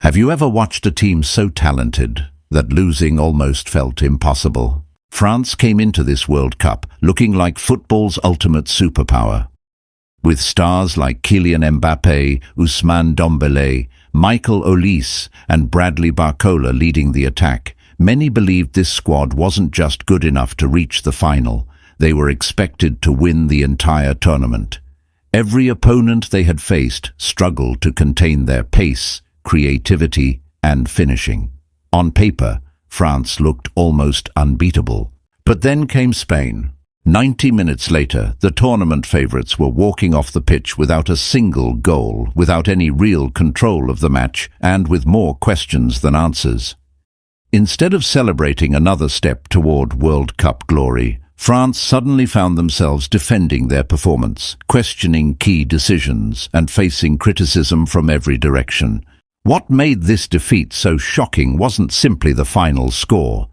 Have you ever watched a team so talented that losing almost felt impossible? France came into this World Cup looking like football's ultimate superpower. With stars like Kylian Mbappe, Ousmane Dembele, Michael Olise and Bradley Barcola leading the attack, many believed this squad wasn't just good enough to reach the final. They were expected to win the entire tournament. Every opponent they had faced struggled to contain their pace, creativity and finishing. On paper, France looked almost unbeatable. But then came Spain. 90 minutes later, the tournament favourites were walking off the pitch without a single goal, without any real control of the match, and with more questions than answers. Instead of celebrating another step toward World Cup glory, France suddenly found themselves defending their performance, questioning key decisions, and facing criticism from every direction. What made this defeat so shocking wasn't simply the final score.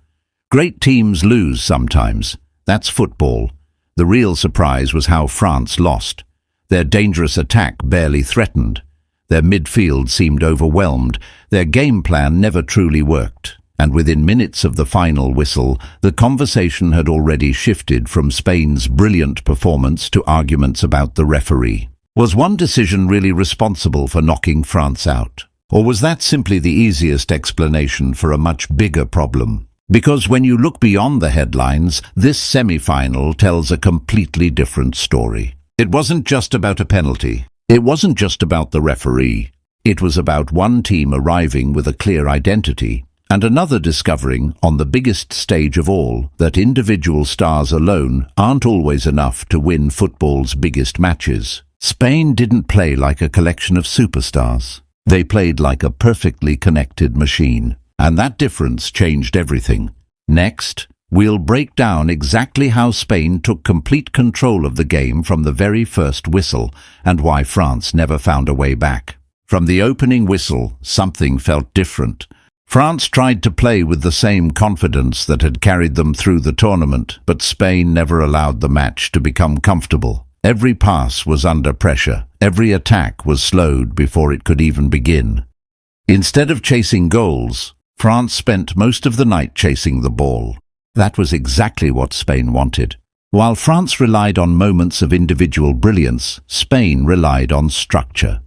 Great teams lose sometimes. That's football. The real surprise was how France lost. Their dangerous attack barely threatened. Their midfield seemed overwhelmed. Their game plan never truly worked. And within minutes of the final whistle, the conversation had already shifted from Spain's brilliant performance to arguments about the referee. Was one decision really responsible for knocking France out? Or was that simply the easiest explanation for a much bigger problem? Because when you look beyond the headlines, this semi-final tells a completely different story. It wasn't just about a penalty. It wasn't just about the referee. It was about one team arriving with a clear identity, and another discovering, on the biggest stage of all, that individual stars alone aren't always enough to win football's biggest matches. Spain didn't play like a collection of superstars. They played like a perfectly connected machine. And that difference changed everything. Next, we'll break down exactly how Spain took complete control of the game from the very first whistle, and why France never found a way back. From the opening whistle, something felt different. France tried to play with the same confidence that had carried them through the tournament, but Spain never allowed the match to become comfortable. Every pass was under pressure. Every attack was slowed before it could even begin. Instead of chasing goals, France spent most of the night chasing the ball. That was exactly what Spain wanted. While France relied on moments of individual brilliance, Spain relied on structure.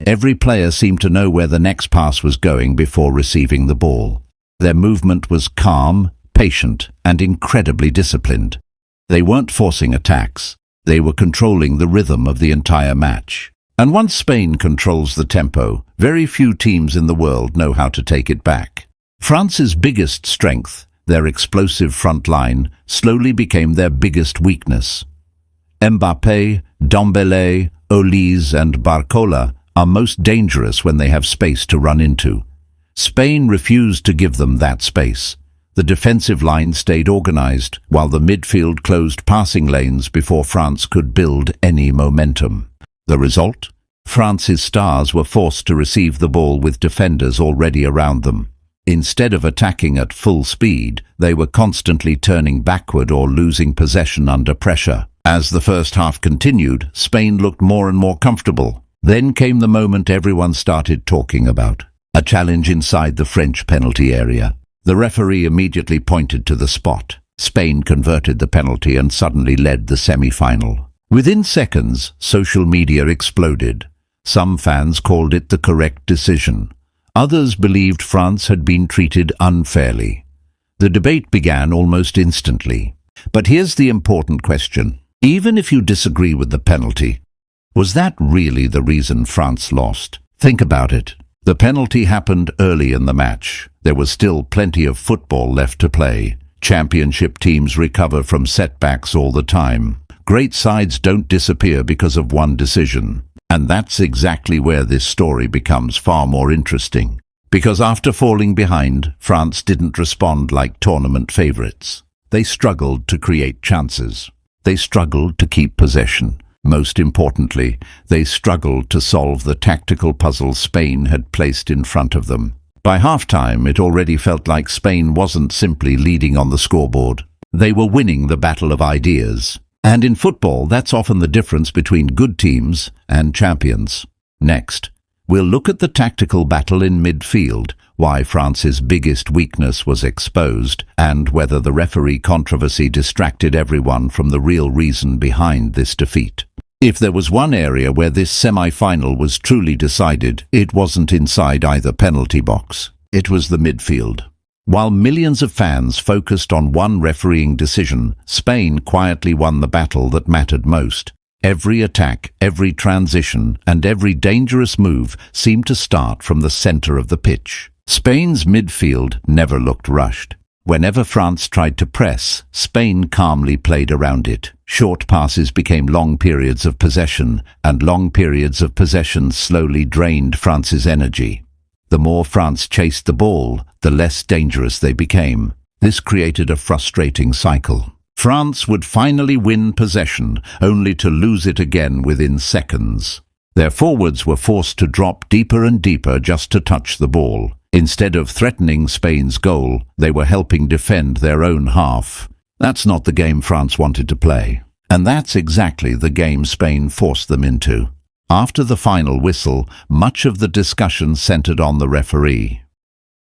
Every player seemed to know where the next pass was going before receiving the ball. Their movement was calm, patient, and incredibly disciplined. They weren't forcing attacks. They were controlling the rhythm of the entire match. And once Spain controls the tempo, very few teams in the world know how to take it back. France's biggest strength, their explosive front line, slowly became their biggest weakness. Mbappe, Dembele, Olise and Barcola are most dangerous when they have space to run into. Spain refused to give them that space. The defensive line stayed organized, while the midfield closed passing lanes before France could build any momentum. The result? France's stars were forced to receive the ball with defenders already around them. Instead of attacking at full speed, they were constantly turning backward or losing possession under pressure. As the first half continued, Spain looked more and more comfortable. Then came the moment everyone started talking about. A challenge inside the French penalty area. The referee immediately pointed to the spot. Spain converted the penalty and suddenly led the semi-final. Within seconds, social media exploded. Some fans called it the correct decision. Others believed France had been treated unfairly. The debate began almost instantly. But here's the important question. Even if you disagree with the penalty, was that really the reason France lost? Think about it. The penalty happened early in the match. There was still plenty of football left to play. Championship teams recover from setbacks all the time. Great sides don't disappear because of one decision. And that's exactly where this story becomes far more interesting. Because after falling behind, France didn't respond like tournament favourites. They struggled to create chances. They struggled to keep possession. Most importantly, they struggled to solve the tactical puzzle Spain had placed in front of them. By halftime, it already felt like Spain wasn't simply leading on the scoreboard. They were winning the battle of ideas. And in football, that's often the difference between good teams and champions. Next, We'll look at the tactical battle in midfield, why France's biggest weakness was exposed, and whether the referee controversy distracted everyone from the real reason behind this defeat. If there was one area where this semi-final was truly decided, it wasn't inside either penalty box. It was the midfield. While millions of fans focused on one refereeing decision, Spain quietly won the battle that mattered most. Every attack, every transition, and every dangerous move seemed to start from the center of the pitch. Spain's midfield never looked rushed. Whenever France tried to press, Spain calmly played around it. Short passes became long periods of possession, and long periods of possession slowly drained France's energy. The more France chased the ball, the less dangerous they became. This created a frustrating cycle. France would finally win possession, only to lose it again within seconds. Their forwards were forced to drop deeper and deeper just to touch the ball. Instead of threatening Spain's goal, they were helping defend their own half. That's not the game France wanted to play. And that's exactly the game Spain forced them into. After the final whistle, much of the discussion centered on the referee.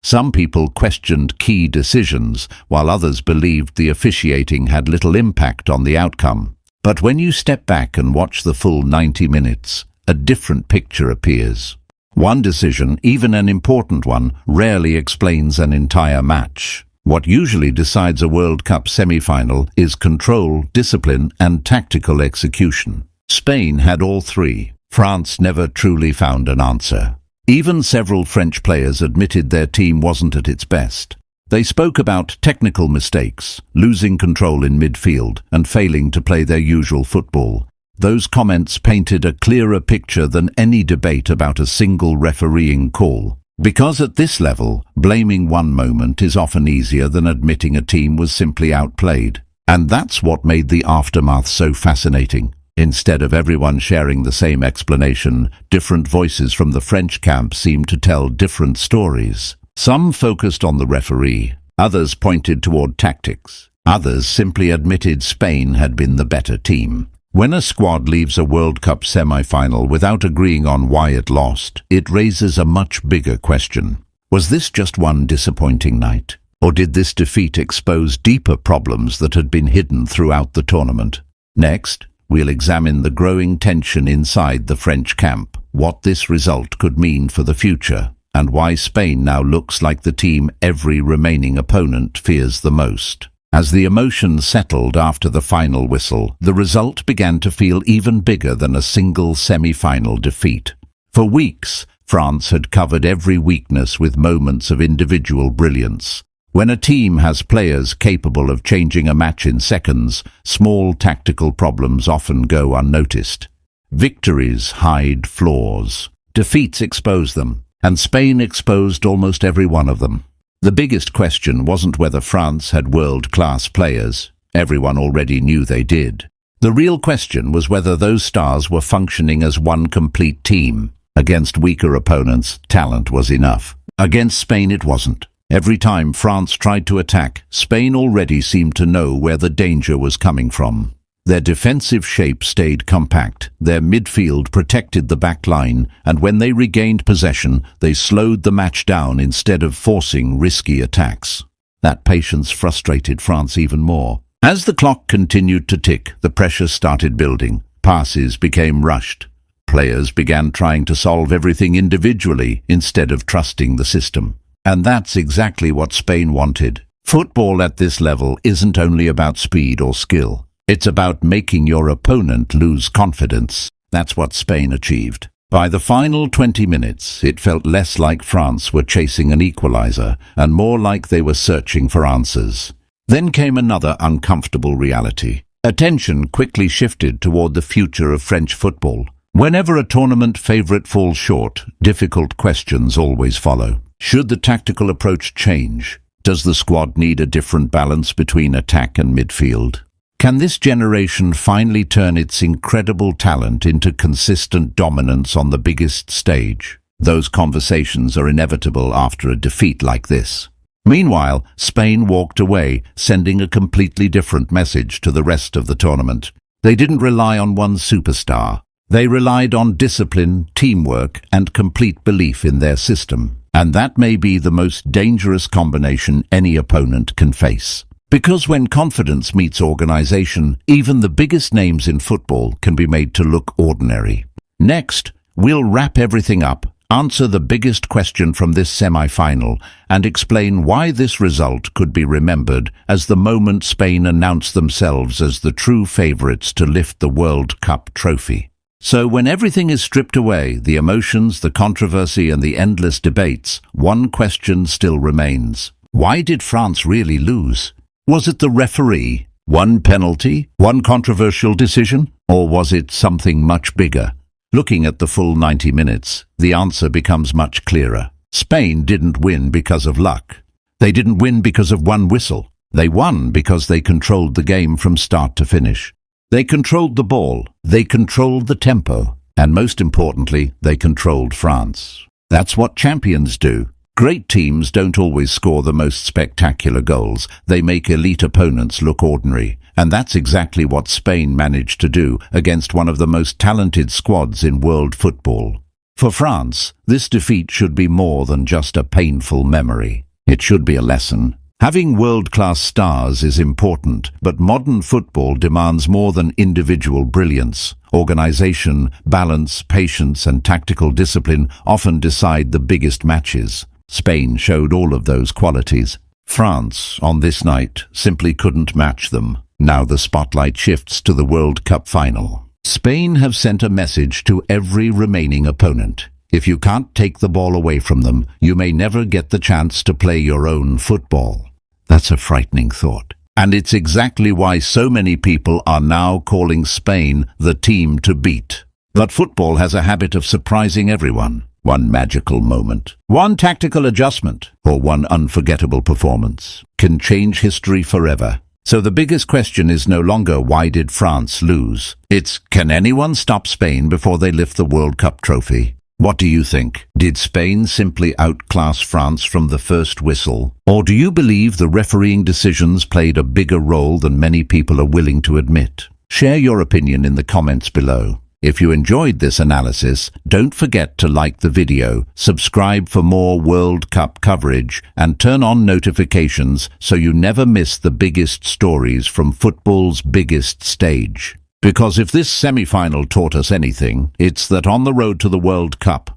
Some people questioned key decisions, while others believed the officiating had little impact on the outcome. But when you step back and watch the full 90 minutes, a different picture appears. One decision, even an important one, rarely explains an entire match. What usually decides a World Cup semi-final is control, discipline, and tactical execution. Spain had all three. France never truly found an answer. Even several French players admitted their team wasn't at its best. They spoke about technical mistakes, losing control in midfield, and failing to play their usual football. Those comments painted a clearer picture than any debate about a single refereeing call. Because at this level, blaming one moment is often easier than admitting a team was simply outplayed. And that's what made the aftermath so fascinating. Instead of everyone sharing the same explanation, different voices from the French camp seemed to tell different stories. Some focused on the referee, others pointed toward tactics, others simply admitted Spain had been the better team. When a squad leaves a World Cup semi-final without agreeing on why it lost, it raises a much bigger question. Was this just one disappointing night? Or did this defeat expose deeper problems that had been hidden throughout the tournament? Next, we'll examine the growing tension inside the French camp, what this result could mean for the future, and why Spain now looks like the team every remaining opponent fears the most. As the emotions settled after the final whistle, the result began to feel even bigger than a single semi-final defeat. For weeks, France had covered every weakness with moments of individual brilliance. When a team has players capable of changing a match in seconds, small tactical problems often go unnoticed. Victories hide flaws. Defeats expose them, and Spain exposed almost every one of them. The biggest question wasn't whether France had world-class players. Everyone already knew they did. The real question was whether those stars were functioning as one complete team. Against weaker opponents, talent was enough. Against Spain, it wasn't. Every time France tried to attack, Spain already seemed to know where the danger was coming from. Their defensive shape stayed compact, their midfield protected the back line, and when they regained possession, they slowed the match down instead of forcing risky attacks. That patience frustrated France even more. As the clock continued to tick, the pressure started building. Passes became rushed. Players began trying to solve everything individually instead of trusting the system. And that's exactly what Spain wanted. Football at this level isn't only about speed or skill. It's about making your opponent lose confidence. That's what Spain achieved. By the final 20 minutes, it felt less like France were chasing an equalizer and more like they were searching for answers. Then came another uncomfortable reality. Attention quickly shifted toward the future of French football. Whenever a tournament favorite falls short, difficult questions always follow. Should the tactical approach change? Does the squad need a different balance between attack and midfield? Can this generation finally turn its incredible talent into consistent dominance on the biggest stage? Those conversations are inevitable after a defeat like this. Meanwhile, Spain walked away, sending a completely different message to the rest of the tournament. They didn't rely on one superstar. They relied on discipline, teamwork, and complete belief in their system. And that may be the most dangerous combination any opponent can face. Because when confidence meets organization, even the biggest names in football can be made to look ordinary. Next, we'll wrap everything up, answer the biggest question from this semi-final, and explain why this result could be remembered as the moment Spain announced themselves as the true favorites to lift the World Cup trophy. So when everything is stripped away, the emotions, the controversy, and the endless debates, one question still remains. Why did France really lose? Was it the referee? One penalty? One controversial decision? Or was it something much bigger? Looking at the full 90 minutes, the answer becomes much clearer. Spain didn't win because of luck. They didn't win because of one whistle. They won because they controlled the game from start to finish. They controlled the ball, they controlled the tempo, and most importantly, they controlled France. That's what champions do. Great teams don't always score the most spectacular goals. They make elite opponents look ordinary. And that's exactly what Spain managed to do against one of the most talented squads in world football. For France, this defeat should be more than just a painful memory. It should be a lesson. Having world-class stars is important, but modern football demands more than individual brilliance. Organization, balance, patience, and tactical discipline often decide the biggest matches. Spain showed all of those qualities. France, on this night, simply couldn't match them. Now the spotlight shifts to the World Cup final. Spain have sent a message to every remaining opponent. If you can't take the ball away from them, you may never get the chance to play your own football. That's a frightening thought. And it's exactly why so many people are now calling Spain the team to beat. But football has a habit of surprising everyone. One magical moment, one tactical adjustment, or one unforgettable performance can change history forever. So the biggest question is no longer why did France lose? It's can anyone stop Spain before they lift the World Cup trophy? What do you think? Did Spain simply outclass France from the first whistle? Or do you believe the refereeing decisions played a bigger role than many people are willing to admit? Share your opinion in the comments below. If you enjoyed this analysis, don't forget to like the video, subscribe for more World Cup coverage, and turn on notifications so you never miss the biggest stories from football's biggest stage. Because if this semi-final taught us anything, it's that on the road to the World Cup,